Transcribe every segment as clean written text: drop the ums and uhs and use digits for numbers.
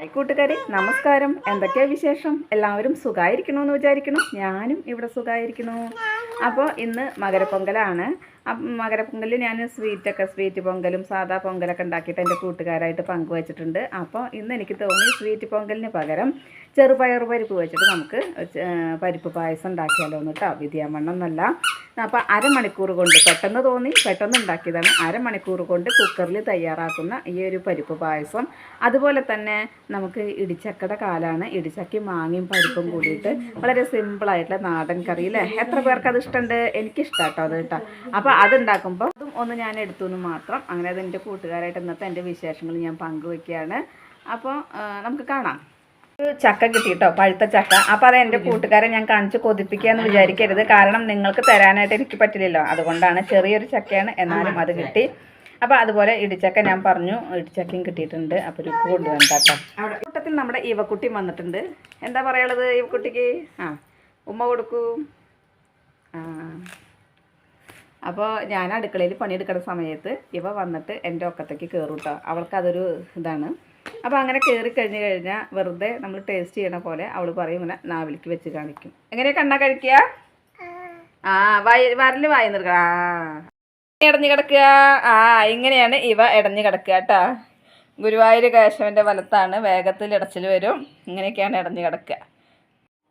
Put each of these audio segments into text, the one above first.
Hi കൂട്ടുകാരെ, നമസ്കാരം. എന്തൊക്കെയാ വിശേഷം? എല്ലാവരും സുഖമായിരിക്കണമെന്ന് വിചാരിക്കണം. ഞാനും ഇവിടെ സുഖമായിരിക്കണു. അപ്പോൾ ഇന്ന് മകരപ്പൊങ്കലാണ്. മകരപ്പൊങ്കലിൽ ഞാൻ സ്വീറ്റ് പൊങ്കലും സാദാ പൊങ്കലൊക്കെ ഉണ്ടാക്കിയിട്ട് എൻ്റെ കൂട്ടുകാരായിട്ട് പങ്കുവച്ചിട്ടുണ്ട്. അപ്പോൾ ഇന്ന് എനിക്ക് തോന്നി സ്വീറ്റ് പൊങ്കലിന് പകരം ചെറുപയർ പരിപ്പ് വെച്ചിട്ട് നമുക്ക് പരിപ്പ് പായസം ഉണ്ടാക്കിയാലോ എന്ന് കേട്ടോ. വിധിയാമണ്ണം എന്നല്ല. അപ്പോൾ അരമണിക്കൂർ കൊണ്ട് പെട്ടെന്ന് ഉണ്ടാക്കിയതാണ്. അരമണിക്കൂർ കൊണ്ട് കുക്കറിൽ തയ്യാറാക്കുന്ന ഈ ഒരു പരിപ്പ് പായസം. അതുപോലെ തന്നെ നമുക്ക് ഇടിച്ചക്കയുടെ കാലാണ്. ഇടിച്ചക്കയും മാങ്ങയും പരിപ്പും കൂടിയിട്ട് വളരെ സിമ്പിളായിട്ടുള്ള നാടൻ കറി അല്ലേ. എത്ര പേർക്ക് അത് ഇഷ്ടമുണ്ട്? എനിക്കിഷ്ടം കേട്ടോ അത് കേട്ടോ. അപ്പോൾ അതുണ്ടാക്കുമ്പോൾ അതും ഒന്ന് ഞാൻ എടുത്തു എന്ന് മാത്രം. അങ്ങനെ അത് എൻ്റെ കൂട്ടുകാരായിട്ട് ഇന്നത്തെ എൻ്റെ വിശേഷങ്ങൾ ഞാൻ പങ്കുവയ്ക്കുകയാണ്. അപ്പോൾ നമുക്ക് കാണാം. ഒരു ചക്ക കിട്ടിയിട്ടോ, പഴുത്ത ചക്ക. അപ്പോൾ അത് എൻ്റെ കൂട്ടുകാരെ ഞാൻ കാണിച്ച് കൊതിപ്പിക്കുക എന്ന് വിചാരിക്കരുത്. കാരണം നിങ്ങൾക്ക് തരാനായിട്ട് എനിക്ക് പറ്റില്ലല്ലോ. അതുകൊണ്ടാണ്. ചെറിയൊരു ചക്കയാണ്, എന്നാലും അത് കിട്ടി. അപ്പോൾ അതുപോലെ ഇടിച്ചക്ക ഞാൻ പറഞ്ഞു, ഇടിച്ചക്കയും കിട്ടിയിട്ടുണ്ട്. അപ്പോൾ ഒരു കൊണ്ടുവന്ന കേട്ടോ. കൂട്ടത്തിൽ നമ്മുടെ ഇവക്കുട്ടി വന്നിട്ടുണ്ട്. എന്താ പറയുള്ളത് ഇവക്കുട്ടിക്ക്? ഉമ്മ കൊടുക്കൂ. അപ്പോൾ ഞാൻ അടുക്കളയിൽ പണിയെടുക്കുന്ന സമയത്ത് ഇവ വന്നിട്ട് എൻ്റെ ഒക്കത്തേക്ക് കയറും കേട്ടോ. അവൾക്കതൊരു ഇതാണ്. അപ്പോൾ അങ്ങനെ കയറി കഴിഞ്ഞാൽ വെറുതെ നമ്മൾ ടേസ്റ്റ് ചെയ്യണ പോലെ അവൾ പറയും, ഇങ്ങനെ നാവിലേക്ക് വെച്ച് കാണിക്കും. എങ്ങനെയാ കണ്ണാ കഴിക്കുക? വരൽ വായി നിൽക്കുക. ഇടഞ്ഞു കിടക്കുക. ഇങ്ങനെയാണ് ഇവ ഇടഞ്ഞു കിടക്കുക കേട്ടോ. ഗുരുവായൂർ കേശവൻ്റെ വലത്താണ്, വേഗത്തിൽ ഇടച്ചിൽ വരും. ഇങ്ങനെയൊക്കെയാണ് ഇടഞ്ഞു കിടക്കുക.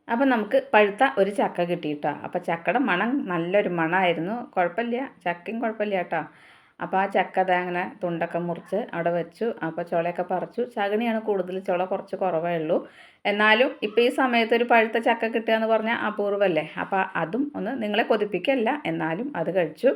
അപ്പം നമുക്ക് പഴുത്ത ഒരു ചക്ക കിട്ടിയിട്ടോ. അപ്പോൾ ചക്കയുടെ മണം നല്ലൊരു മണമായിരുന്നു. കുഴപ്പമില്ല, ചക്കയും കുഴപ്പമില്ല കേട്ടോ. അപ്പോൾ ആ ചക്ക അങ്ങനെ തുണ്ടൊക്കെ മുറിച്ച് അവിടെ വെച്ചു. അപ്പോൾ ചുളയൊക്കെ പറിച്ചു. ചകണിയാണ് കൂടുതൽ, ചുള കുറച്ച് കുറവേ ഉള്ളൂ. എന്നാലും ഇപ്പോൾ ഈ സമയത്ത് ഒരു പഴുത്ത ചക്ക കിട്ടുക എന്ന് പറഞ്ഞാൽ അപൂർവമല്ലേ. അപ്പോൾ അതും ഒന്ന് നിങ്ങളെ കൊതിപ്പിക്കല്ല, എന്നാലും അത് കഴിച്ചു.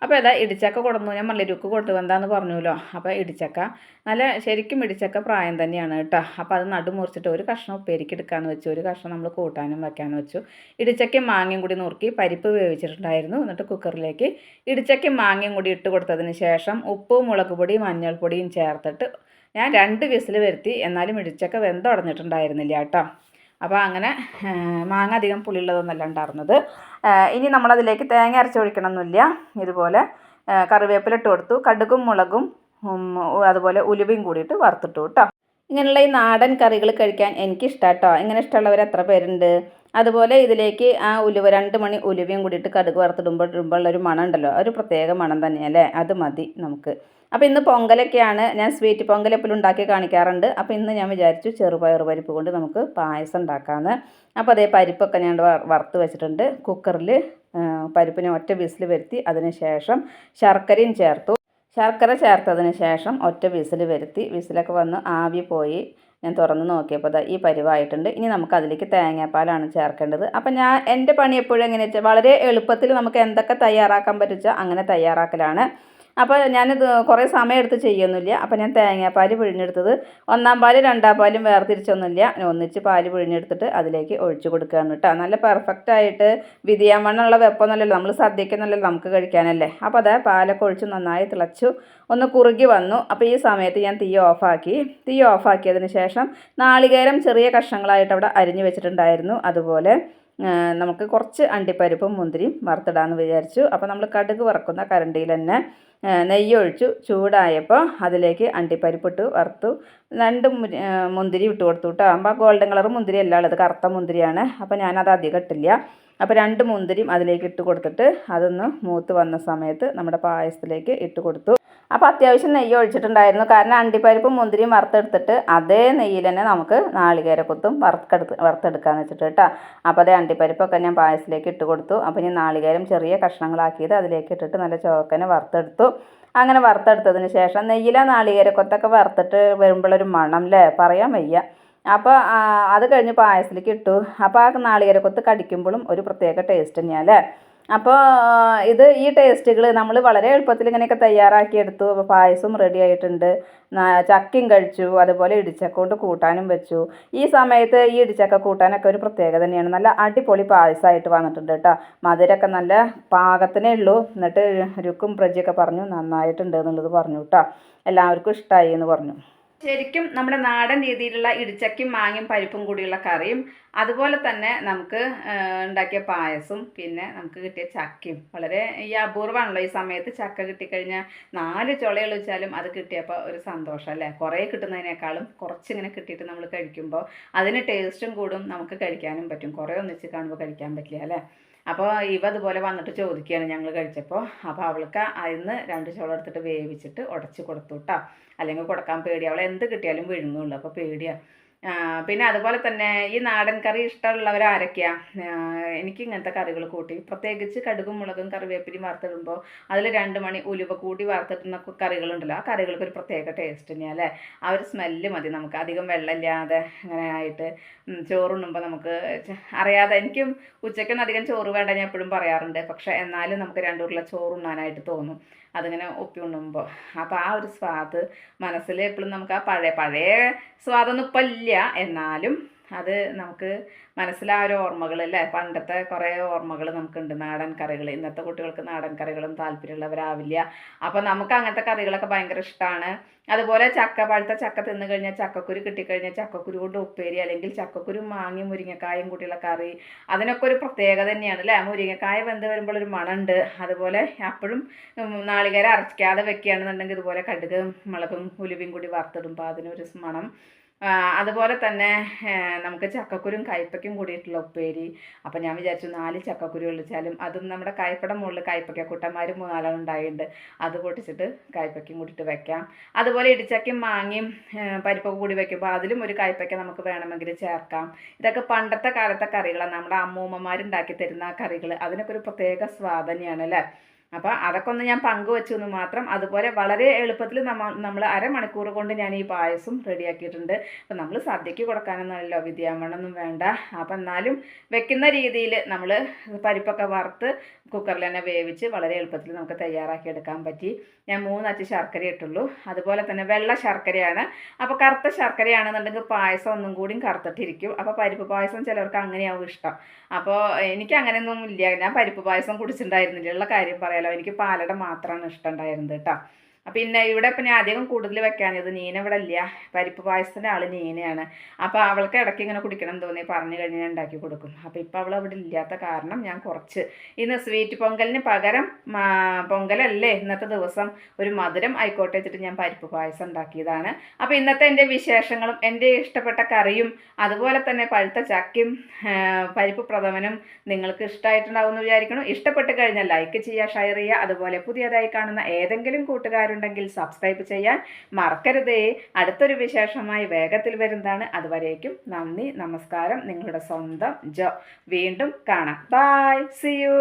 അപ്പോൾ ഏതാ ഇടിച്ചക്ക കൊടുന്നു. ഞാൻ മല്ലിരുക്ക് കൊണ്ടുവന്നാന്ന് പറഞ്ഞല്ലോ. അപ്പോൾ ഇടിച്ചക്ക നല്ല ശരിക്കും ഇടിച്ചക്ക പ്രായം തന്നെയാണ് കേട്ടോ. അപ്പോൾ അത് നടുമുറിച്ചിട്ട് ഒരു കഷ്ണം ഉപ്പേരിക്ക് എടുക്കാമെന്ന് വെച്ചു, ഒരു കഷ്ണം നമ്മൾ കൂട്ടാനും വെക്കാമെന്ന് വെച്ചു. ഇടിച്ചക്കയും മാങ്ങയും കൂടി നുറുക്കി പരിപ്പ് വേവിച്ചിട്ടുണ്ടായിരുന്നു. എന്നിട്ട് കുക്കറിലേക്ക് ഇടിച്ചക്കയും മാങ്ങയും കൂടി ഇട്ട് കൊടുത്തതിന് ശേഷം ഉപ്പും മുളക് പൊടിയും മഞ്ഞൾപ്പൊടിയും ചേർത്തിട്ട് ഞാൻ 2 വിസിൽ വരുത്തി. എന്നാലും ഇടിച്ചക്ക വെന്തുടഞ്ഞിട്ടുണ്ടായിരുന്നില്ല കേട്ടോ. അപ്പോൾ അങ്ങനെ മാങ്ങ അധികം പുളിയുള്ളതൊന്നല്ല ഉണ്ടായിരുന്നത്. ഇനി നമ്മളതിലേക്ക് തേങ്ങ അരച്ചൊഴിക്കണമെന്നില്ല. ഇതുപോലെ കറിവേപ്പില ഇട്ട് കൊടുത്തു. കടുകും മുളകും അതുപോലെ ഉലുവയും കൂടിയിട്ട് വറുത്തിട്ടു കേട്ടോ. ഇങ്ങനെയുള്ള ഈ നാടൻ കറികൾ കഴിക്കാൻ എനിക്കിഷ്ടമാണ് കേട്ടോ. ഇങ്ങനെ ഇഷ്ടമുള്ളവർ എത്ര പേരുണ്ട്? അതുപോലെ ഇതിലേക്ക് ആ 2 മണി ഉലുവയും കൂടിയിട്ട് കടുക് വറുത്തിടുമ്പോൾ ഉള്ളൊരു മണം ഉണ്ടല്ലോ, ഒരു പ്രത്യേക മണം തന്നെയല്ലേ. അത് മതി നമുക്ക്. അപ്പോൾ ഇന്ന് പൊങ്കലൊക്കെയാണ്. ഞാൻ സ്വീറ്റ് പൊങ്കൽ എപ്പോഴും ഉണ്ടാക്കി കാണിക്കാറുണ്ട്. അപ്പോൾ ഇന്ന് ഞാൻ വിചാരിച്ചു ചെറുപയർ പരിപ്പ് കൊണ്ട് നമുക്ക് പായസം ഉണ്ടാക്കാമെന്ന്. അപ്പോൾ അതേ പരിപ്പൊക്കെ ഞാൻ വറുത്ത് വെച്ചിട്ടുണ്ട്. കുക്കറിൽ പരിപ്പിനെ ഒറ്റ വിസിൽ വരുത്തി. അതിന് ശേഷം ശർക്കരയും ചേർത്തു. ശർക്കര ചേർത്തതിന് ശേഷം ഒറ്റ വിസിൽ വരുത്തി. വിസിലൊക്കെ വന്ന് ആവി പോയി. ഞാൻ തുറന്ന് നോക്കിയപ്പോൾ ഈ പരിവായിട്ടുണ്ട്. ഇനി നമുക്ക് അതിലേക്ക് തേങ്ങാപ്പാലാണ് ചേർക്കേണ്ടത്. അപ്പം എൻ്റെ പണി എപ്പോഴും എങ്ങനെയാ വെച്ചാൽ വളരെ എളുപ്പത്തിൽ നമുക്ക് എന്തൊക്കെ തയ്യാറാക്കാൻ പറ്റുക അങ്ങനെ തയ്യാറാക്കലാണ്. അപ്പോൾ ഞാനിത് കുറേ സമയം എടുത്ത് ചെയ്യുന്നില്ല. അപ്പോൾ ഞാൻ തേങ്ങാപ്പാൽ പിഴിഞ്ഞെടുത്തത് 1-ാം പാലും 2-ാം പാലും വേർതിരിച്ചൊന്നുമില്ല, ഒന്നിച്ച് പാല് പിഴിഞ്ഞെടുത്തിട്ട് അതിലേക്ക് ഒഴിച്ചു കൊടുക്കുകയാണ് കേട്ടോ. നല്ല പെർഫെക്റ്റായിട്ട് വിധിയാമണ്ണുള്ള വെപ്പൊന്നുമല്ലല്ലോ, നമ്മൾ സദ്യക്കെന്നല്ലല്ലോ നമുക്ക് കഴിക്കാനല്ലേ. അപ്പോൾ അത് പാലൊക്കെ ഒഴിച്ച് നന്നായി തിളച്ചു, ഒന്ന് കുറുകി വന്നു. അപ്പോൾ ഈ സമയത്ത് ഞാൻ തീ ഓഫാക്കിയതിന് ശേഷം നാളികേരം ചെറിയ കഷ്ണങ്ങളായിട്ട് അവിടെ അരിഞ്ഞു വെച്ചിട്ടുണ്ടായിരുന്നു. അതുപോലെ നമുക്ക് കുറച്ച് അണ്ടിപ്പരിപ്പും മുന്തിരിയും വറുത്തിടാമെന്ന് വിചാരിച്ചു. അപ്പോൾ നമ്മൾ കടുക് വറക്കുന്ന കരണ്ടിയിൽ തന്നെ നെയ്യ് ഒഴിച്ചു. ചൂടായപ്പോൾ അതിലേക്ക് അണ്ടിപ്പരിപ്പിട്ട് വറുത്തു. 2 മുന്തിരി ഇട്ട് കൊടുത്തു കേട്ടോ. അപ്പോൾ ഗോൾഡൻ കളർ മുന്തിരി അല്ല ഉള്ളത്, കറുത്ത മുന്തിരിയാണ്. അപ്പോൾ ഞാനത് അധികം ഇട്ടില്ല. അപ്പോൾ 2 മുന്തിരിയും അതിലേക്ക് ഇട്ട് കൊടുത്തിട്ട് അതൊന്ന് മൂത്ത് വന്ന സമയത്ത് നമ്മുടെ പായസത്തിലേക്ക് ഇട്ട് കൊടുത്തു. അപ്പോൾ അത്യാവശ്യം നെയ്യ് ഒഴിച്ചിട്ടുണ്ടായിരുന്നു. കാരണം അണ്ടിപ്പരിപ്പും മുന്തിരിയും വറുത്തെടുത്തിട്ട് അതേ നെയ്യിൽ തന്നെ നമുക്ക് നാളികേരക്കൊത്തും വറുത്തെടുക്കാമെന്ന് വെച്ചിട്ട് കേട്ടോ. അപ്പോൾ അതേ അണ്ടിപ്പരിപ്പൊക്കെ ഞാൻ പായസത്തിലേക്ക് ഇട്ട് കൊടുത്തു. അപ്പോൾ ഇനി നാളികേരം ചെറിയ കഷ്ണങ്ങളാക്കിയത് അതിലേക്ക് ഇട്ടിട്ട് നല്ല ചോക്കനെ വറുത്തെടുത്തു. അങ്ങനെ വറുത്തെടുത്തതിന് ശേഷം നെയ്യിലെ നാളികേരക്കൊത്തൊക്കെ വറുത്തിട്ട് വരുമ്പോഴൊരു മണം അല്ലേ, പറയാൻ വയ്യ. അപ്പോൾ അത് കഴിഞ്ഞ് പായസത്തിലേക്ക് ഇട്ടു. അപ്പോൾ ആ നാളികേരക്കൊത്ത് കടിക്കുമ്പോഴും ഒരു പ്രത്യേക ടേസ്റ്റ് തന്നെയാണ് അല്ലേ. അപ്പോൾ ഈ ടേസ്റ്റുകൾ നമ്മൾ വളരെ എളുപ്പത്തിൽ ഇങ്ങനെയൊക്കെ തയ്യാറാക്കിയെടുത്തു. അപ്പോൾ പായസം റെഡി ആയിട്ടുണ്ട്. ചക്കയും കഴിച്ചു. അതുപോലെ ഇടിച്ചക്ക കൊണ്ട് കൂട്ടാനും വെച്ചു. ഈ സമയത്ത് ഈ ഇടിച്ചക്ക കൂട്ടാനൊക്കെ ഒരു പ്രത്യേകത തന്നെയാണ്. നല്ല അടിപൊളി പായസമായിട്ട് വന്നിട്ടുണ്ട് കേട്ടോ. മധുരമൊക്കെ നല്ല പാകത്തിനേ ഉള്ളൂ. എന്നിട്ട് രുക്കും പ്രജിയൊക്കെ പറഞ്ഞു നന്നായിട്ടുണ്ട് എന്നുള്ളത് പറഞ്ഞു കേട്ടോ. എല്ലാവർക്കും ഇഷ്ടമായി എന്ന് പറഞ്ഞു. ശരിക്കും നമ്മുടെ നാടൻ രീതിയിലുള്ള ഇടിച്ചക്കയും മാങ്ങയും പരിപ്പും കൂടിയുള്ള കറിയും അതുപോലെ തന്നെ നമുക്ക് ഉണ്ടാക്കിയ പായസം പിന്നെ നമുക്ക് കിട്ടിയ ചക്കയും വളരെ ഈ അപൂർവമാണല്ലോ ഈ സമയത്ത് ചക്ക കിട്ടിക്കഴിഞ്ഞാൽ 4 ചുളകൾ വെച്ചാലും അത് കിട്ടിയപ്പോൾ ഒരു സന്തോഷം അല്ലേ. കുറേ കിട്ടുന്നതിനേക്കാളും കുറച്ചിങ്ങനെ കിട്ടിയിട്ട് നമ്മൾ കഴിക്കുമ്പോൾ അതിന് ടേസ്റ്റും കൂടും, നമുക്ക് കഴിക്കാനും പറ്റും. കുറേ ഒന്നിച്ച് കാണുമ്പോൾ കഴിക്കാൻ പറ്റില്ല അല്ലേ. അപ്പോൾ ഇവ അതുപോലെ വന്നിട്ട് ചോദിക്കുകയാണ് ഞങ്ങൾ കഴിച്ചപ്പോൾ. അപ്പോൾ അവൾക്ക് അതിന്ന് 2 ചോളം എടുത്തിട്ട് വേവിച്ചിട്ട് ഉടച്ച് കൊടുത്തു കേട്ടോ. അല്ലെങ്കിൽ കൊടുക്കാൻ പേടി, അവൾ എന്ത് കിട്ടിയാലും വിഴുങ്ങുള്ളൂ, അപ്പോൾ പേടിയാണ്. പിന്നെ അതുപോലെ തന്നെ ഈ നാടൻ കറി ഇഷ്ടമുള്ളവർ ആരൊക്കെയാണ്? എനിക്ക് ഇങ്ങനത്തെ കറികൾ കൂട്ടി പ്രത്യേകിച്ച് കടുകും മുളകും കറിവേപ്പിലയും വറുത്തിടുമ്പോൾ അതിൽ 2 മണി ഉലുവ കൂടി വറുത്തിടുന്ന കറികളുണ്ടല്ലോ, ആ കറികൾക്ക് ഒരു പ്രത്യേക ടേസ്റ്റ് തന്നെയാണ് അല്ലേ. ആ ഒരു സ്മെല്ല് മതി നമുക്ക്, അധികം വെള്ളമില്ലാതെ അങ്ങനെ ആയിട്ട് ചോറുണ്ണുമ്പോൾ നമുക്ക് അറിയാതെ. എനിക്കും ഉച്ചയ്ക്കൊന്നും അധികം ചോറ് വേണ്ട ഞാൻ എപ്പോഴും പറയാറുണ്ട്, പക്ഷേ എന്നാലും നമുക്ക് 2 ഉരുള ചോറുണ്ണാനായിട്ട് തോന്നും അതിങ്ങനെ ഒപ്പി ഉണ്ണുമ്പോൾ. അപ്പോൾ ആ ഒരു സ്വാദ് മനസ്സിൽ എപ്പോഴും നമുക്ക് ആ പഴയ സ്വാദൊന്നും ഇപ്പം ഇല്ല, എന്നാലും അത് നമുക്ക് മനസ്സിലാ ഒരു ഓർമ്മകൾ അല്ലേ. പണ്ടത്തെ കുറേ ഓർമ്മകൾ നമുക്കുണ്ട് നാടൻ കറികൾ. ഇന്നത്തെ കുട്ടികൾക്ക് നാടൻ കറികളും താല്പര്യമുള്ളവരാവില്ല. അപ്പോൾ നമുക്ക് അങ്ങനത്തെ കറികളൊക്കെ ഭയങ്കര ഇഷ്ടമാണ്. അതുപോലെ പഴുത്ത ചക്ക തിന്നു കഴിഞ്ഞാൽ ചക്കക്കുരു കിട്ടിക്കഴിഞ്ഞാൽ ചക്കക്കുരു കൊണ്ട് ഉപ്പേരി, അല്ലെങ്കിൽ ചക്കക്കുരു മാങ്ങയും മുരിങ്ങക്കായും കൂട്ടിയുള്ള കറി, അതിനൊക്കെ ഒരു പ്രത്യേകത തന്നെയാണ് അല്ലേ. മുരിങ്ങക്കായ വെന്ത് വരുമ്പോൾ ഒരു മണമുണ്ട്. അതുപോലെ അപ്പോഴും നാളികേരം അരയ്ക്കാതെ വെക്കുകയാണെന്നുണ്ടെങ്കിൽ ഇതുപോലെ കടുക് മുളകും ഉലുവയും കൂടി വറുത്തിടുമ്പോൾ അതിനൊരു മണം. അതുപോലെ തന്നെ നമുക്ക് ചക്കക്കുരും കയ്പ്പയ്ക്കും കൂടിയിട്ടുള്ള ഉപ്പേരി. അപ്പോൾ ഞാൻ വിചാരിച്ചു 4 ചക്കക്കുരു ഒളിച്ചാലും അതും നമ്മുടെ കയ്പ്പയുടെ മുകളിൽ കയ്പ്പയ്ക്ക കൂട്ടന്മാർ 3-4 ഉണ്ടായിട്ടുണ്ട്, അത് പൊട്ടിച്ചിട്ട് കയ്പ്പയ്ക്കും കൂടിയിട്ട് വെക്കാം. അതുപോലെ ഇടിച്ചക്കയും മാങ്ങയും പരിപ്പൊക്കെ കൂടി വെക്കുമ്പോൾ അതിലും ഒരു കയ്പ്പയ്ക്ക നമുക്ക് വേണമെങ്കിൽ ചേർക്കാം. ഇതൊക്കെ പണ്ടത്തെ കാലത്തെ കറികളാണ്, നമ്മുടെ അമ്മൂമ്മമാരുണ്ടാക്കി തരുന്ന കറികൾ. അതിനൊക്കെ ഒരു പ്രത്യേക സ്വാദ് തന്നെയാണ് അല്ലേ. അപ്പോൾ അതൊക്കെ ഒന്ന് ഞാൻ പങ്കുവച്ചു എന്ന് മാത്രം. അതുപോലെ വളരെ എളുപ്പത്തിൽ നമ്മൾ അരമണിക്കൂർ കൊണ്ട് ഞാൻ ഈ പായസം റെഡിയാക്കിയിട്ടുണ്ട്. അപ്പോൾ നമ്മൾ സദ്യക്ക് കൊടുക്കാനൊന്നുമല്ലോ, വിദ്യാമണമൊന്നും വേണ്ട. അപ്പം എന്നാലും വെക്കുന്ന രീതിയിൽ നമ്മൾ പരിപ്പൊക്കെ വറുത്ത് കുക്കറിൽ തന്നെ വേവിച്ച് വളരെ എളുപ്പത്തിൽ നമുക്ക് തയ്യാറാക്കി എടുക്കാൻ പറ്റി. ഞാൻ 3 അച്ച് ശർക്കര ഇട്ടുള്ളൂ. അതുപോലെ തന്നെ വെള്ള ശർക്കരയാണ്. അപ്പോൾ കറുത്ത ശർക്കരയാണെന്നുണ്ടെങ്കിൽ പായസം ഒന്നും കൂടിയും കറുത്തിട്ടിരിക്കും. അപ്പോൾ പരിപ്പ് പായസം ചിലർക്ക് അങ്ങനെയാവും ഇഷ്ടം. അപ്പോൾ എനിക്ക് അങ്ങനെയൊന്നും ഇല്ല, ഞാൻ പരിപ്പ് പായസം കുടിച്ചിട്ടുണ്ടായിരുന്നില്ല, ഉള്ള കാര്യം പറയാലോ. എനിക്ക് പാലട മാത്രമാണ് ഇഷ്ടം ഉണ്ടായിരുന്നത് കേട്ടോ. പിന്നെ ഇവിടെ ഇപ്പം ഞാൻ അധികം കൂടുതൽ വെക്കാഞ്ഞത്, നീന ഇവിടെ ഇല്ല, പരിപ്പ് പായസത്തിൻ്റെ ആൾ നീനയാണ്. അപ്പോൾ അവൾക്ക് ഇടയ്ക്ക് ഇങ്ങനെ കുടിക്കണം തോന്നി പറഞ്ഞു കഴിഞ്ഞാൽ ഞാൻ ഉണ്ടാക്കി കൊടുക്കും. അപ്പോൾ ഇപ്പോൾ അവൾ അവിടെ ഇല്ലാത്ത കാരണം ഞാൻ കുറച്ച് ഇന്ന് സ്വീറ്റ് പൊങ്കലിന് പകരം പൊങ്കലല്ലേ ഇന്നത്തെ ദിവസം, ഒരു മധുരം ആയിക്കോട്ടെ വെച്ചിട്ട് ഞാൻ പരിപ്പ് പായസം ഉണ്ടാക്കിയതാണ്. അപ്പോൾ ഇന്നത്തെ എൻ്റെ വിശേഷങ്ങളും എൻ്റെ ഇഷ്ടപ്പെട്ട കറിയും അതുപോലെ തന്നെ പഴുത്ത ചക്കയും പരിപ്പ് പ്രഥമനും നിങ്ങൾക്ക് ഇഷ്ടമായിട്ടുണ്ടാവുമെന്ന് വിചാരിക്കണം. ഇഷ്ടപ്പെട്ട് കഴിഞ്ഞാൽ ലൈക്ക് ചെയ്യുക, ഷെയർ ചെയ്യുക. അതുപോലെ പുതിയതായി കാണുന്ന ഏതെങ്കിലും കൂട്ടുകാരുണ്ടെങ്കിൽ സബ്സ്ക്രൈബ് ചെയ്യാൻ മറക്കരുതേ. അടുത്തൊരു വിശേഷമായി വേഗത്തിൽ വരുന്നതാണ്. അതുവരേക്കും നന്ദി, നമസ്കാരം. നിങ്ങളുടെ സ്വന്തം ജോ. വീണ്ടും കാണാം. Bye, see U.